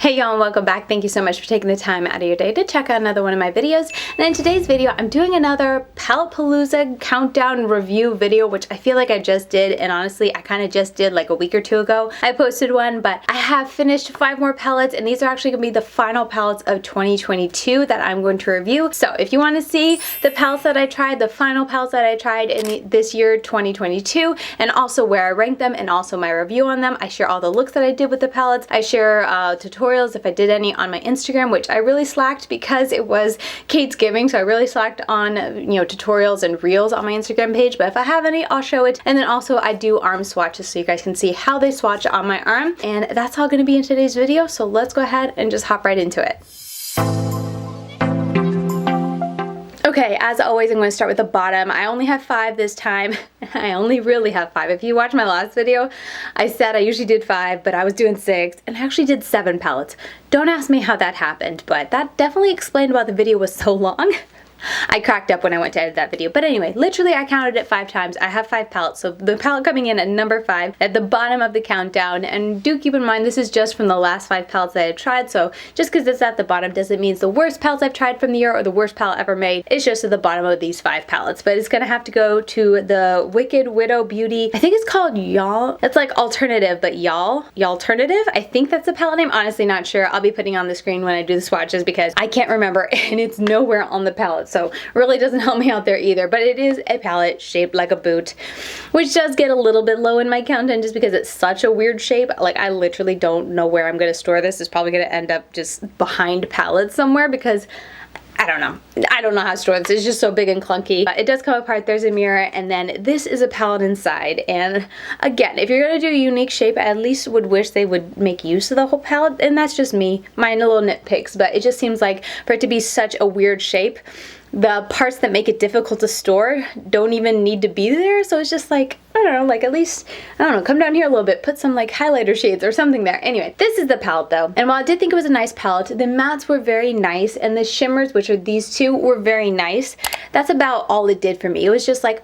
Hey y'all, and welcome back. Thank you so much for taking the time out of your day to check out another one of my videos. And in today's video, I'm doing another Palette Palooza Countdown review video, which I feel like I just did, and honestly, I kind of just did like a week or two ago. I posted one, but I have finished 5 more palettes, and these are actually going to be the final palettes of 2022 that I'm going to review. So if you want to see the palettes that I tried, the final palettes that I tried in this year, 2022, and also where I ranked them, and also my review on them, I share all the looks that I did with the palettes. I share tutorials if I did any on my Instagram, which I really slacked because it was Kate's giving, so I really slacked on tutorials and reels on my Instagram page, but if I have any, I'll show it. And then also I do arm swatches so you guys can see how they swatch on my arm, and that's all going to be in today's video, so let's go ahead and just hop right into it. Okay, as always, I'm going to start with the bottom. I only have 5 this time. I only really have 5. If you watch my last video, I said I usually did 5, but I was doing 6, and I actually did 7 palettes. Don't ask me how that happened, but that definitely explained why the video was so long. I cracked up when I went to edit that video. But anyway, literally I counted it 5 times. I have 5 palettes. So the palette coming in at number 5 at the bottom of the countdown. And do keep in mind, this is just from the last 5 palettes that I've tried. So just because it's at the bottom doesn't mean it's the worst palettes I've tried from the year or the worst palette ever made. It's just at the bottom of these 5 palettes. But it's going to have to go to the Wicked Widow Beauty. I think it's called Y'all. It's like alternative, but Yallternative. I think that's the palette name. Honestly, not sure. I'll be putting on the screen when I do the swatches because I can't remember and it's nowhere on the palette. So really doesn't help me out there either, but it is a palette shaped like a boot, which does get a little bit low in my countdown just because it's such a weird shape. Like, I literally don't know where I'm going to store this. It's probably going to end up just behind palettes somewhere because I don't know. I don't know how to store this. It's just so big and clunky. It does come apart. There's a mirror, and then this is a palette inside. And again, if you're going to do a unique shape, I at least would wish they would make use of the whole palette. And that's just me, my little nitpicks. But it just seems like for it to be such a weird shape, the parts that make it difficult to store don't even need to be there. So it's just like, I don't know, like at least, I don't know, come down here a little bit, put some like highlighter shades or something there. Anyway, this is the palette though. And while I did think it was a nice palette, the mattes were very nice and the shimmers, which are these two, were very nice. That's about all it did for me. It was just like,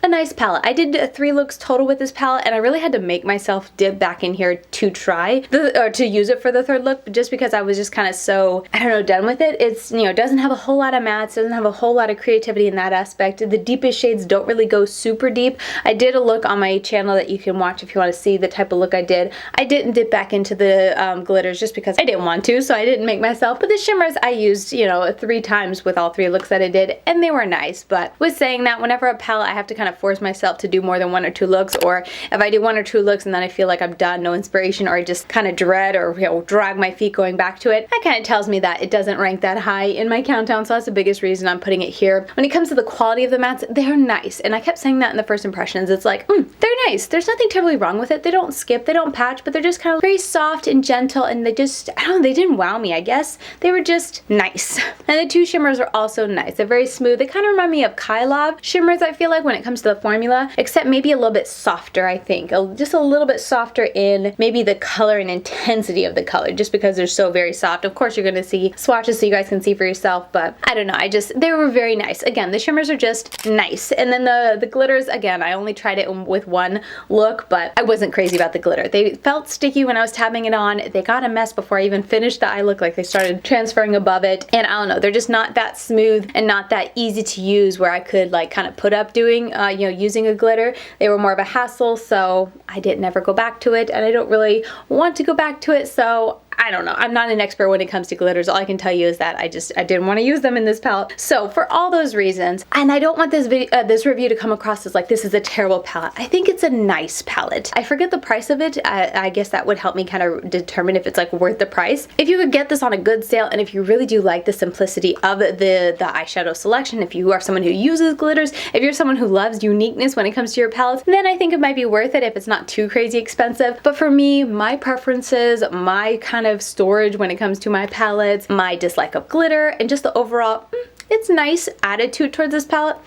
a nice palette. I did 3 looks total with this palette, and I really had to make myself dip back in here to try to use it for the 3rd look, just because I was just kind of so, I don't know, done with it. It's, doesn't have a whole lot of mattes, doesn't have a whole lot of creativity in that aspect. The deepest shades don't really go super deep. I did a look on my channel that you can watch if you want to see the type of look I did. I didn't dip back into the glitters just because I didn't want to, so I didn't make myself. But the shimmers I used, 3 times with all 3 looks that I did, and they were nice. But with saying that, whenever a palette, I have to kind of force myself to do more than 1 or 2 looks, or if I do 1 or 2 looks and then I feel like I'm done, no inspiration, or I just kind of dread or drag my feet going back to it, that kind of tells me that it doesn't rank that high in my countdown. So that's the biggest reason I'm putting it here. When it comes to the quality of the mattes, they're nice, and I kept saying that in the first impressions. It's like, they're nice. There's nothing terribly wrong with it. They don't skip, they don't patch, but they're just kind of very soft and gentle, and they just, I don't know, they didn't wow me, I guess. They were just nice. And the 2 shimmers are also nice. They're very smooth. They kind of remind me of Kaleidos shimmers, I feel like, when it comes to the formula, except maybe a little bit softer, I think. Just a little bit softer in maybe the color and intensity of the color, just because they're so very soft. Of course, you're going to see swatches so you guys can see for yourself, but I don't know. They were very nice. Again, the shimmers are just nice. And then the glitters, again, I only tried it with 1 look, but I wasn't crazy about the glitter. They felt sticky when I was tapping it on. They got a mess before I even finished the eye look. Like, they started transferring above it, and I don't know, they're just not that smooth and not that easy to use where I could like kind of put up doing using a glitter. They were more of a hassle, so I didn't ever go back to it, and I don't really want to go back to it, so I don't know. I'm not an expert when it comes to glitters. All I can tell you is that I didn't want to use them in this palette. So for all those reasons, and I don't want this this review to come across as like this is a terrible palette. I think it's a nice palette. I forget the price of it. I guess that would help me kind of determine if it's like worth the price. If you could get this on a good sale, and if you really do like the simplicity of the eyeshadow selection, if you are someone who uses glitters, if you're someone who loves uniqueness when it comes to your palettes, then I think it might be worth it if it's not too crazy expensive. But for me, my preferences, my kind of storage when it comes to my palettes, my dislike of glitter, and just the overall, it's nice attitude towards this palette,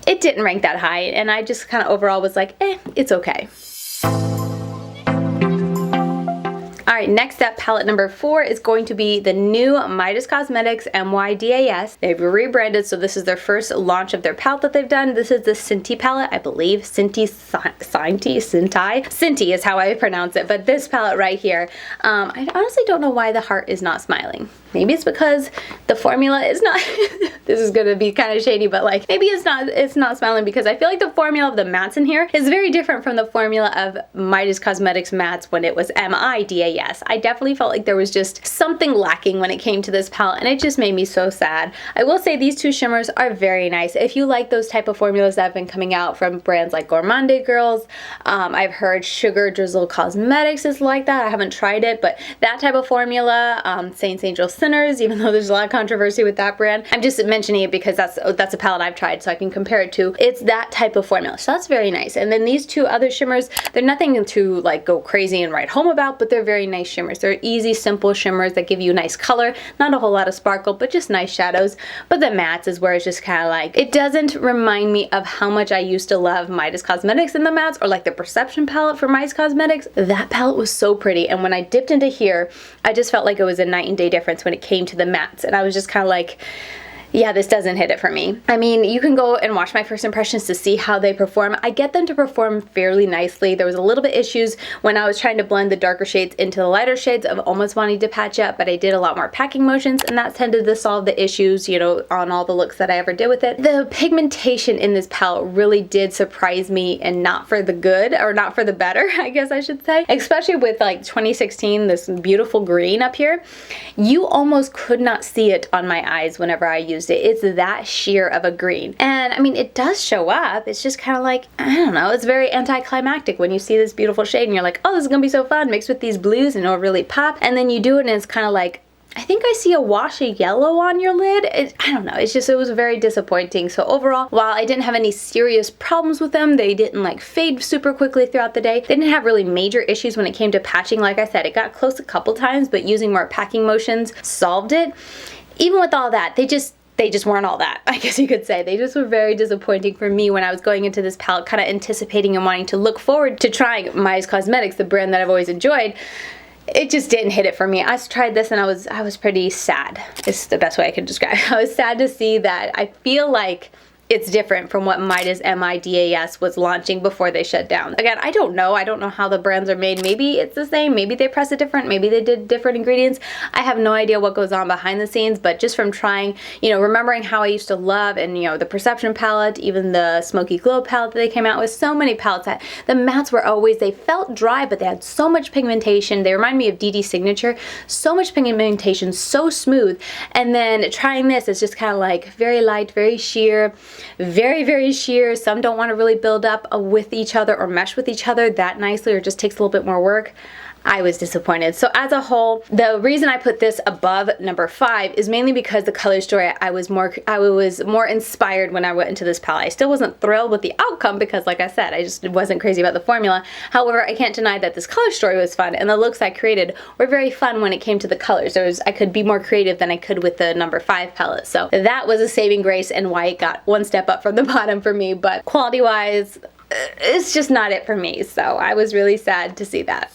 it didn't rank that high, and I just kind of overall was like, it's okay. Alright, next up, palette number 4 is going to be the new Mydas Cosmetics MYDAS. They've rebranded, so this is their first launch of their palette that they've done. This is the SinTi palette, I believe. SinTi is how I pronounce it, but this palette right here, I honestly don't know why the heart is not smiling. Maybe it's because the formula is not, this is gonna be kind of shady, but like maybe it's not smiling because I feel like the formula of the mattes in here is very different from the formula of Mydas Cosmetics mattes when it was MIDAS. I definitely felt like there was just something lacking when it came to this palette, and it just made me so sad. I will say these two shimmers are very nice. If you like those type of formulas that have been coming out from brands like Gourmande Girls, I've heard Sugar Drizzle Cosmetics is like that. I haven't tried it, but that type of formula, Saints Angel Sinners, even though there's a lot of controversy with that brand, I'm just mentioning it because that's a palette I've tried, so I can compare it to. It's that type of formula, so that's very nice. And then these two other shimmers, they're nothing to like go crazy and write home about, but they're very nice shimmers. They're easy, simple shimmers that give you nice color, not a whole lot of sparkle, but just nice shadows. But the mattes is where it's just kind of like, it doesn't remind me of how much I used to love Mydas Cosmetics in the mattes, or like the Perception palette for Mydas Cosmetics. That palette was so pretty, and when I dipped into here, I just felt like it was a night and day difference when it came to the mattes, and I was just kind of like, yeah, this doesn't hit it for me. I mean, you can go and watch my first impressions to see how they perform. I get them to perform fairly nicely. There was a little bit issues when I was trying to blend the darker shades into the lighter shades of almost wanting to patch up, but I did a lot more packing motions, and that tended to solve the issues, you know, on all the looks that I ever did with it. The pigmentation in this palette really did surprise me, and not for the good, or not for the better, I guess I should say. Especially with like 2016, this beautiful green up here. You almost could not see it on my eyes whenever I used it. It's that sheer of a green. And I mean, it does show up. It's just kind of like, I don't know, it's very anticlimactic when you see this beautiful shade and you're like, oh, this is gonna be so fun, mixed with these blues and it'll really pop. And then you do it and it's kind of like, I think I see a wash of yellow on your lid. I don't know, it was very disappointing. So overall, while I didn't have any serious problems with them, they didn't like fade super quickly throughout the day. They didn't have really major issues when it came to patching. Like I said, it got close a couple times, but using more packing motions solved it. Even with all that, they just weren't all that, I guess you could say. They just were very disappointing for me when I was going into this palette, kind of anticipating and wanting to look forward to trying Mydas Cosmetics, the brand that I've always enjoyed. It just didn't hit it for me. I tried this and I was pretty sad. It's the best way I could describe it. I was sad to see that. I feel like it's different from what Mydas MIDAS was launching before they shut down. Again, I don't know how the brands are made. Maybe it's the same, maybe they press it different, maybe they did different ingredients. I have no idea what goes on behind the scenes, but just from trying, you know, remembering how I used to love, and you know, the Perception palette, even the Smoky Glow palette that they came out with, so many palettes that the mattes were always, they felt dry, but they had so much pigmentation. They remind me of DD Signature, so much pigmentation, so smooth. And then trying this, it's just kind of like very light, very sheer, very, very sheer. Some don't want to really build up with each other or mesh with each other that nicely, or just takes a little bit more work. I was disappointed. So as a whole, the reason I put this above number 5 is mainly because the color story, I was more inspired when I went into this palette. I still wasn't thrilled with the outcome because, like I said, I just wasn't crazy about the formula. However, I can't deny that this color story was fun, and the looks I created were very fun when it came to the colors. I could be more creative than I could with the number 5 palette. So that was a saving grace and why it got one step up from the bottom for me. But quality-wise, it's just not it for me. So I was really sad to see that.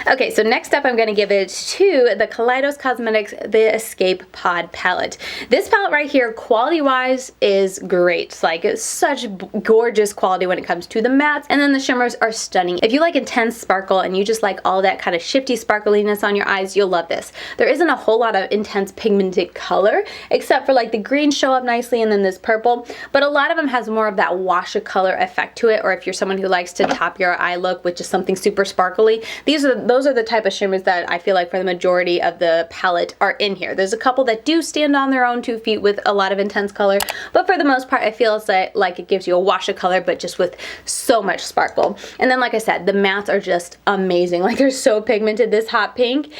Okay, so next up I'm going to give it to the Kaleidos Cosmetics The Escape Pod palette. This palette right here, quality-wise, is great. It's like, it's such gorgeous quality when it comes to the mattes, and then the shimmers are stunning. If you like intense sparkle and you just like all that kind of shifty sparkliness on your eyes, you'll love this. There isn't a whole lot of intense pigmented color, except for like the greens show up nicely and then this purple, but a lot of them has more of that wash of color effect to it, or if you're someone who likes to top your eye look with just something super sparkly, those are the type of shimmers that I feel like for the majority of the palette are in here. There's a couple that do stand on their own 2 feet with a lot of intense color, but for the most part I feel like it gives you a wash of color but just with so much sparkle. And then, like I said, the mattes are just amazing. Like, they're so pigmented. This hot pink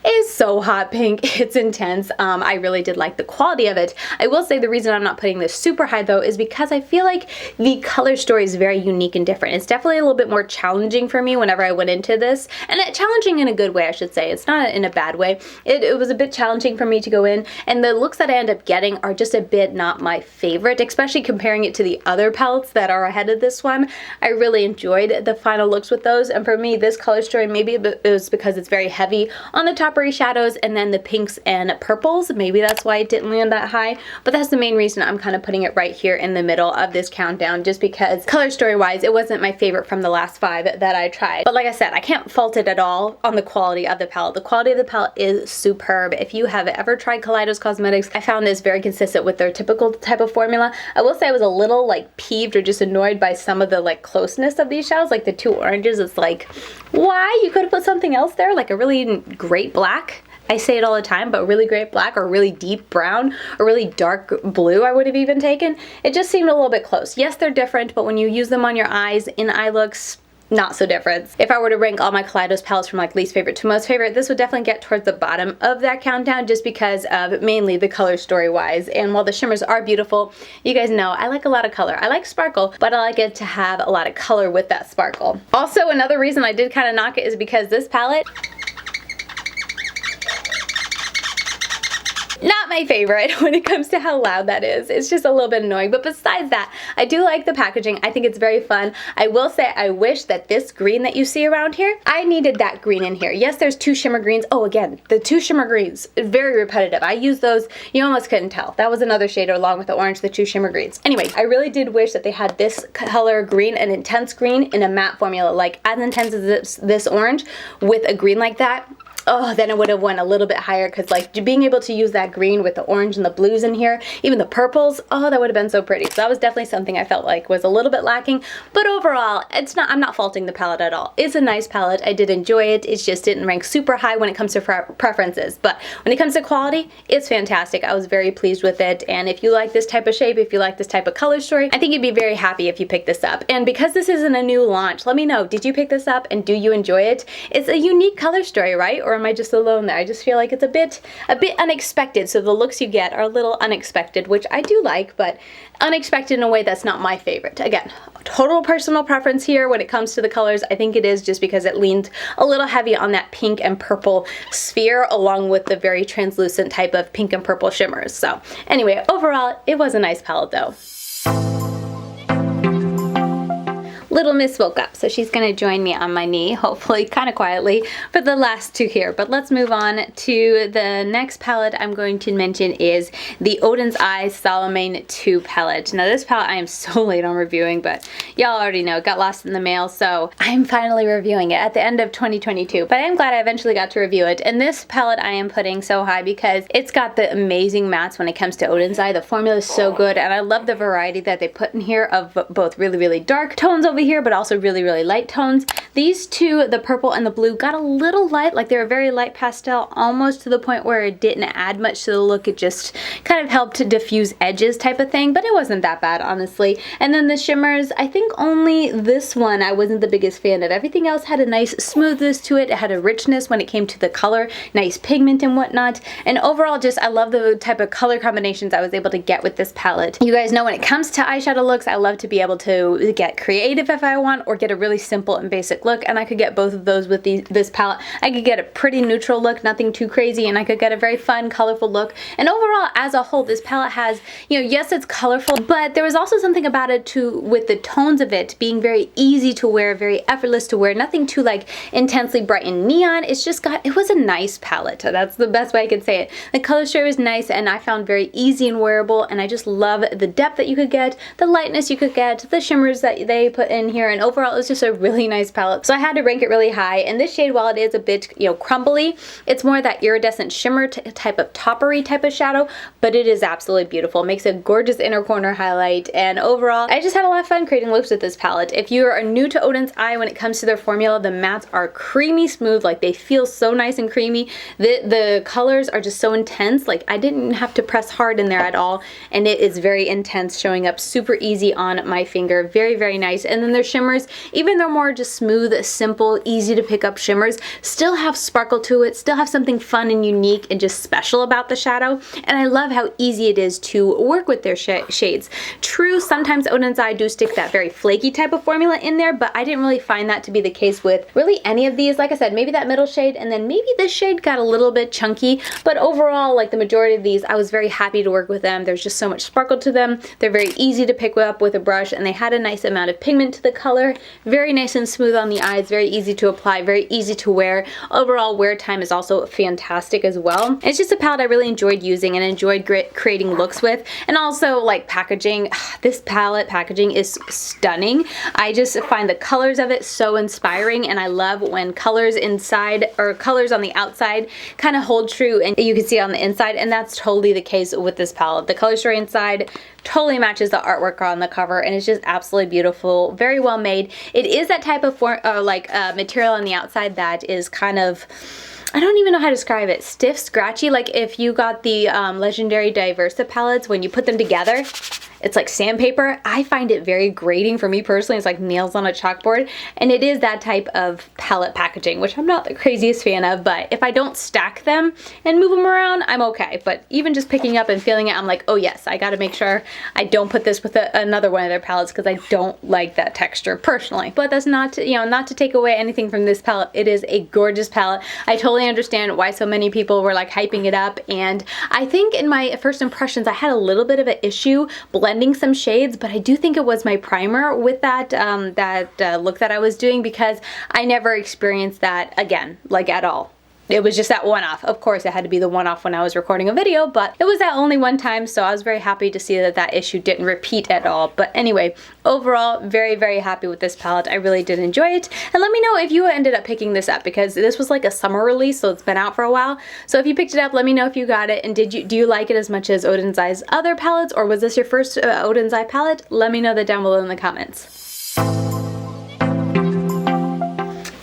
is so hot pink. It's intense. I really did like the quality of it. I will say the reason I'm not putting this super high though is because I feel like the color story is very unique and different. It's definitely a little bit more challenging for me whenever I went into this, and it challenged challenging in a good way, I should say. It's not in a bad way. It was a bit challenging for me to go in, and the looks that I end up getting are just a bit not my favorite, especially comparing it to the other palettes that are ahead of this one. I really enjoyed the final looks with those, and for me, this color story, maybe it was because it's very heavy on the toppery shadows and then the pinks and purples. Maybe that's why it didn't land that high, but that's the main reason I'm kind of putting it right here in the middle of this countdown, just because color story wise, it wasn't my favorite from the last 5 that I tried. But like I said, I can't fault it at all on the quality of the palette. The quality of the palette is superb. If you have ever tried Kaleidos Cosmetics, I found this very consistent with their typical type of formula. I will say I was a little like peeved or just annoyed by some of the like closeness of these shadows, like the 2 oranges. It's like, why? You could have put something else there, like a really great black. I say it all the time, but really great black or really deep brown or really dark blue I would have even taken. It just seemed a little bit close. Yes, they're different, but when you use them on your eyes in eye looks, not so different. If I were to rank all my Kaleidos palettes from like least favorite to most favorite, this would definitely get towards the bottom of that countdown, just because of mainly the color story wise. And while the shimmers are beautiful, you guys know I like a lot of color. I like sparkle, but I like it to have a lot of color with that sparkle. Also, another reason I did kind of knock it is because this palette, not my favorite when it comes to how loud that is. It's just a little bit annoying, but besides that, I do like the packaging. I think it's very fun. I will say I wish that this green that you see around here, I needed that green in here. Yes, there's 2 shimmer greens. Oh, again, the 2 shimmer greens, very repetitive. I use those, you almost couldn't tell. That was another shade along with the orange, the 2 shimmer greens. Anyway, I really did wish that they had this color green, an intense green in a matte formula, like as intense as this orange with a green like that. Oh, then it would have went a little bit higher, because like being able to use that green with the orange and the blues in here, even the purples, oh, that would have been so pretty. So that was definitely something I felt like was a little bit lacking, but overall, I'm not faulting the palette at all. It's a nice palette. I did enjoy it. It just didn't rank super high when it comes to preferences, but when it comes to quality, it's fantastic. I was very pleased with it, and if you like this type of shape, if you like this type of color story, I think you'd be very happy if you pick this up. And because this isn't a new launch, let me know, did you pick this up and do you enjoy it? It's a unique color story, right? Or am I just alone there? I just feel like it's a bit unexpected, so the looks you get are a little unexpected, which I do like, but unexpected in a way that's not my favorite. Again, total personal preference here when it comes to the colors. I think it is just because it leaned a little heavy on that pink and purple sphere, along with the very translucent type of pink and purple shimmers. So anyway, overall, it was a nice palette though. Little Miss woke up, so she's gonna join me on my knee, hopefully kind of quietly, for the last 2 here. But let's move on to the next palette I'm going to mention is the Oden's Eye Solomane 2 palette. Now this palette I am so late on reviewing, but y'all already know, it got lost in the mail, so I'm finally reviewing it at the end of 2022. But I am glad I eventually got to review it. And this palette I am putting so high because it's got the amazing mattes when it comes to Oden's Eye. The formula is so good, and I love the variety that they put in here of both really, really dark tones over here, but also really, really light tones. These 2, the purple and the blue, got a little light, like they were very light pastel, almost to the point where it didn't add much to the look. It just kind of helped to diffuse edges type of thing, but it wasn't that bad, honestly. And then the shimmers, I think only this one I wasn't the biggest fan of. Everything else had a nice smoothness to it. It had a richness when it came to the color, nice pigment and whatnot. And overall, just I love the type of color combinations I was able to get with this palette. You guys know when it comes to eyeshadow looks, I love to be able to get creative if I want, or get a really simple and basic look, and I could get both of those with this palette. I could get a pretty neutral look, nothing too crazy, and I could get a very fun, colorful look. And overall, as a whole, this palette has, you know, yes, it's colorful, but there was also something about it too, with the tones of it being very easy to wear, very effortless to wear, nothing too like intensely bright and neon. It's just it was a nice palette. That's the best way I could say it. The color story was nice, and I found very easy and wearable, and I just love the depth that you could get, the lightness you could get, the shimmers that they put in here, and overall it was just a really nice palette. So I had to rank it really high. And this shade, while it is a bit, you know, crumbly, it's more that iridescent shimmer type of toppery type of shadow, but it is absolutely beautiful. It makes a gorgeous inner corner highlight, and overall I just had a lot of fun creating looks with this palette. If you are new to Oden's Eye when it comes to their formula, the mattes are creamy smooth, like they feel so nice and creamy. The colors are just so intense, like I didn't have to press hard in there at all, and it is very intense, showing up super easy on my finger. Very, very nice. And then their shimmers, even though more just smooth, simple, easy to pick up shimmers, still have sparkle to it, still have something fun and unique and just special about the shadow. And I love how easy it is to work with their shades. True, sometimes Oden's Eye do stick that very flaky type of formula in there, but I didn't really find that to be the case with really any of these. Like I said, maybe that middle shade, and then maybe this shade got a little bit chunky, but overall, like the majority of these, I was very happy to work with them. There's just so much sparkle to them. They're very easy to pick up with a brush, and they had a nice amount of pigment to the color. Very nice and smooth on the eyes, very easy to apply, very easy to wear. Overall wear time is also fantastic as well. It's just a palette I really enjoyed using and enjoyed creating looks with. And also like packaging, this palette packaging is stunning. I just find the colors of it so inspiring, and I love when colors inside or colors on the outside kind of hold true and you can see it on the inside, and that's totally the case with this palette. The color story inside totally matches the artwork on the cover, and it's just absolutely beautiful, very well made. It is that type of material on the outside that is kind of, I don't even know how to describe it, stiff, scratchy. Like if you got the legendary Diversa palettes, when you put them together, it's like sandpaper. I find it very grating for me personally. It's like nails on a chalkboard, and it is that type of palette packaging, which I'm not the craziest fan of, but if I don't stack them and move them around, I'm okay. But even just picking up and feeling it, I'm like, oh yes, I gotta make sure I don't put this with another one of their palettes because I don't like that texture personally. But that's not to, not to take away anything from this palette. It is a gorgeous palette. I totally understand why so many people were like hyping it up, and I think in my first impressions I had a little bit of an issue blending some shades, but I do think it was my primer with that look that I was doing, because I never experienced that again, like at all. It was just that one-off. Of course, it had to be the one-off when I was recording a video, but it was that only one time, so I was very happy to see that that issue didn't repeat at all. But anyway, overall, very, very happy with this palette. I really did enjoy it. And let me know if you ended up picking this up, because this was like a summer release, so it's been out for a while. So if you picked it up, let me know if you got it, and do you like it as much as Oden's Eye's other palettes, or was this your first Oden's Eye palette? Let me know that down below in the comments.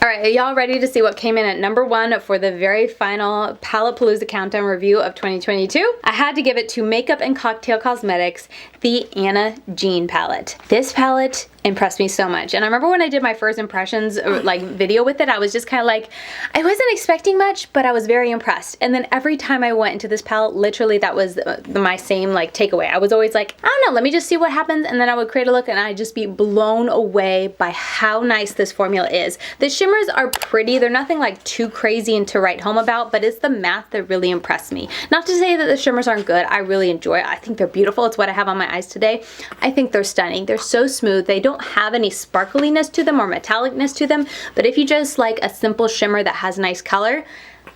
Alright, are y'all ready to see what came in at number 1 for the very final Palette Palooza Countdown review of 2022? I had to give it to Makeup and Cocktail Cosmetics, the Anna Jean palette. This palette impressed me so much, and I remember when I did my first impressions like video with it, I was just kind of like, I wasn't expecting much, but I was very impressed. And then every time I went into this palette, literally that was my same like takeaway. I was always like, I don't know, let me just see what happens, and then I would create a look and I'd just be blown away by how nice this formula is. The shimmers are pretty, they're nothing like too crazy and to write home about, but it's the matte that really impressed me. Not to say that the shimmers aren't good, I really enjoy it. I think they're beautiful. It's what I have on my eyes today. I think they're stunning. They're so smooth. They don't have any sparkliness to them or metallicness to them, but if you just like a simple shimmer that has nice color,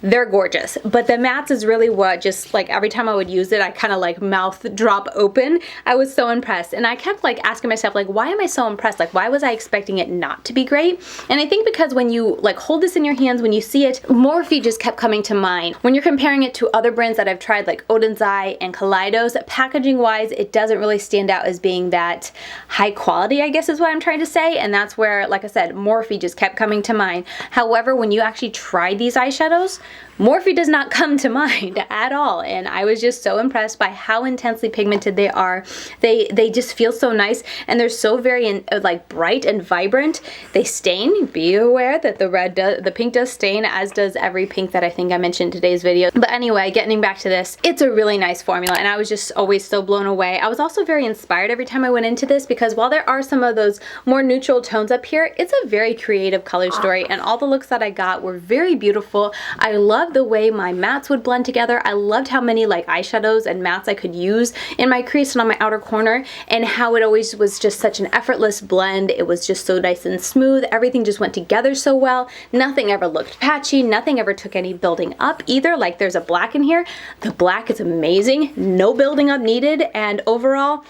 they're gorgeous. But the mattes is really what just like every time I would use it, I kind of like mouth drop open. I was so impressed, and I kept like asking myself like, why am I so impressed? Like, why was I expecting it not to be great? And I think because when you like hold this in your hands, when you see it, Morphe just kept coming to mind. When you're comparing it to other brands that I've tried like Oden's Eye and Kaleidos, packaging wise, it doesn't really stand out as being that high quality, I guess is what I'm trying to say. And that's where, like I said, Morphe just kept coming to mind. However, when you actually try these eyeshadows, Morphe does not come to mind at all, and I was just so impressed by how intensely pigmented they are. They just feel so nice, and they're so very like bright and vibrant. They stain. Be aware that the pink does stain, as does every pink that I think I mentioned in today's video. But anyway, getting back to this, it's a really nice formula, and I was just always so blown away. I was also very inspired every time I went into this, because while there are some of those more neutral tones up here, it's a very creative color story, and all the looks that I got were very beautiful. I love the way my mattes would blend together. I loved how many like eyeshadows and mattes I could use in my crease and on my outer corner, and how it always was just such an effortless blend. It was just so nice and smooth. Everything just went together so well. Nothing ever looked patchy. Nothing ever took any building up either. Like there's a black in here. The black is amazing. No building up needed, and overall,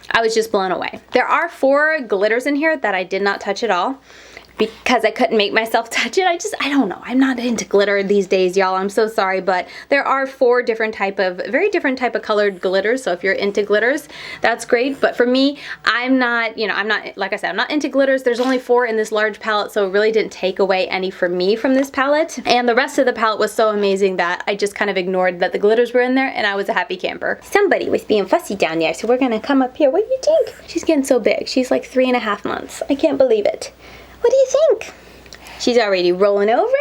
I was just blown away. There are 4 glitters in here that I did not touch at all. because I couldn't make myself touch it. I don't know. I'm not into glitter these days, y'all. I'm so sorry, but there are 4 different very different type of colored glitters. So if you're into glitters, that's great. But for me, I'm not, like I said, I'm not into glitters. There's only 4 in this large palette, so it really didn't take away any for me from this palette. And the rest of the palette was so amazing that I just kind of ignored that the glitters were in there, and I was a happy camper. Somebody was being fussy down there, so we're gonna come up here. What do you think? She's getting so big. She's like 3.5 months. I can't believe it. What do you think? She's already rolling over.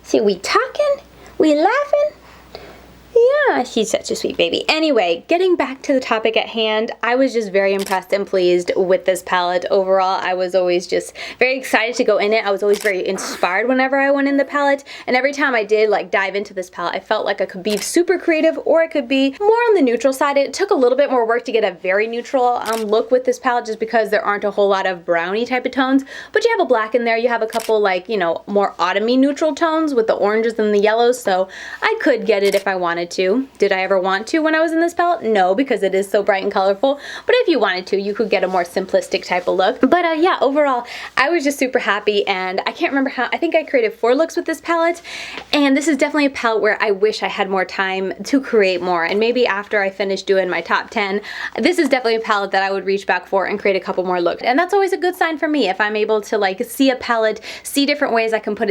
See, we talking, we laughing. Yeah, she's such a sweet baby. Anyway, getting back to the topic at hand, I was just very impressed and pleased with this palette. Overall, I was always just very excited to go in it. I was always very inspired whenever I went in the palette, and every time I did like dive into this palette, I felt like I could be super creative or I could be more on the neutral side. It took a little bit more work to get a very neutral look with this palette, just because there aren't a whole lot of browny type of tones, but you have a black in there, you have a couple like, more autumny neutral tones with the oranges and the yellows, so I could get it if I wanted to. Did I ever want to when I was in this palette? No, because it is so bright and colorful, but if you wanted to, you could get a more simplistic type of look. But yeah, overall, I was just super happy, and I can't remember how, I think I created 4 looks with this palette, and this is definitely a palette where I wish I had more time to create more, and maybe after I finish doing my top 10, this is definitely a palette that I would reach back for and create a couple more looks, and that's always a good sign for me if I'm able to like see a palette, see different ways I can put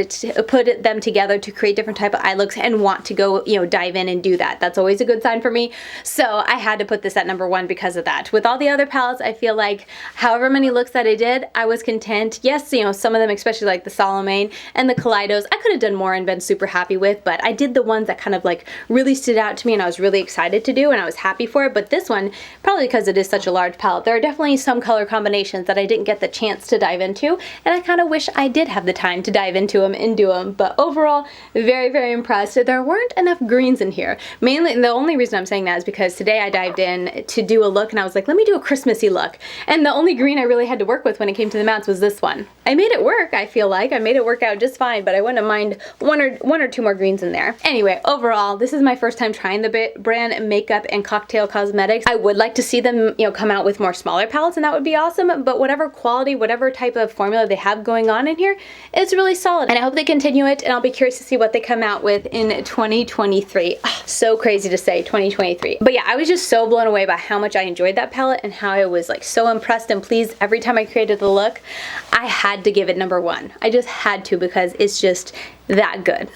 them together to create different type of eye looks and want to go, dive in and do that. That's always a good sign for me. So I had to put this at number 1 because of that. With all the other palettes, I feel like however many looks that I did, I was content. Yes, some of them, especially like the Solomane and the Kaleidos, I could have done more and been super happy with, but I did the ones that kind of like really stood out to me and I was really excited to do and I was happy for it. But this one, probably because it is such a large palette, there are definitely some color combinations that I didn't get the chance to dive into, and I kind of wish I did have the time to dive into them and do them. But overall, very, very impressed. There weren't enough greens in here. Mainly, the only reason I'm saying that is because today I dived in to do a look and I was like, let me do a Christmassy look. And the only green I really had to work with when it came to the mats was this one. I made it work, I feel like. I made it work out just fine, but I wouldn't mind one or two more greens in there. Anyway, overall, this is my first time trying the brand Makup and Cocktail Cosmetics. I would like to see them, come out with more smaller palettes, and that would be awesome, but whatever quality, whatever type of formula they have going on in here, it's really solid. And I hope they continue it, and I'll be curious to see what they come out with in 2023. Oh, so crazy to say, 2023. But yeah, I was just so blown away by how much I enjoyed that palette and how I was like so impressed and pleased every time I created the look. I had to give it number 1. I just had to, because it's just that good.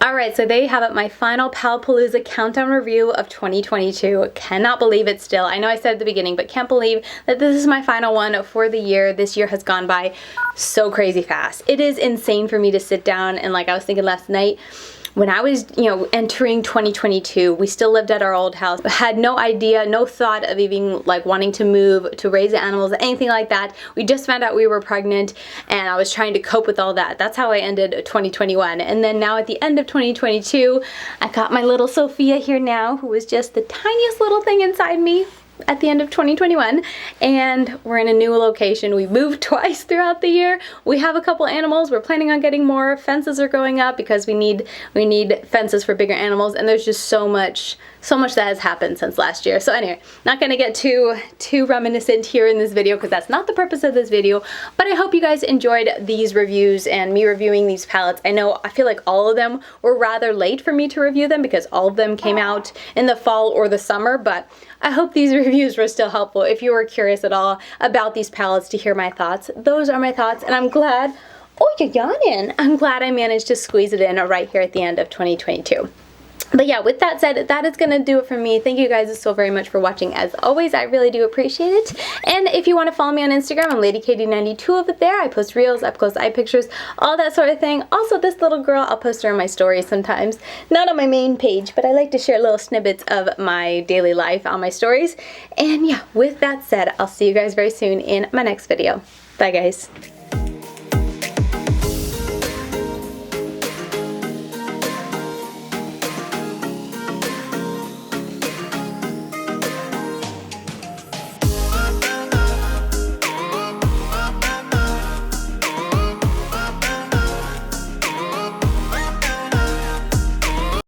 Alright, so there you have it, my final Palette Palooza countdown review of 2022. Cannot believe it still. I know I said at the beginning, but can't believe that this is my final one for the year. This year has gone by so crazy fast. It is insane for me to sit down and, like I was thinking last night, when I was, entering 2022, we still lived at our old house. Had no idea, no thought of even like wanting to move, to raise animals, anything like that. We just found out we were pregnant and I was trying to cope with all that. That's how I ended 2021. And then now at the end of 2022, I got my little Sophia here now, who was just the tiniest little thing inside me at the end of 2021, and we're in a new location. We moved twice throughout the year. We have a couple animals. We're planning on getting more. Fences are going up because we need fences for bigger animals, and there's just so much that has happened since last year. So anyway, not gonna get too reminiscent here in this video, because that's not the purpose of this video, but I hope you guys enjoyed these reviews and me reviewing these palettes. I feel like all of them were rather late for me to review them because all of them came out in the fall or the summer, but I hope these reviews were still helpful. If you were curious at all about these palettes to hear my thoughts, those are my thoughts, and I'm glad, oh, you're yawning. I'm glad I managed to squeeze it in right here at the end of 2022. But yeah, with that said, that is going to do it for me. Thank you guys so very much for watching. As always, I really do appreciate it. And if you want to follow me on Instagram, I'm LadyKatie92 over there. I post reels, up close eye pictures, all that sort of thing. Also, this little girl, I'll post her in my stories sometimes. Not on my main page, but I like to share little snippets of my daily life on my stories. And yeah, with that said, I'll see you guys very soon in my next video. Bye, guys.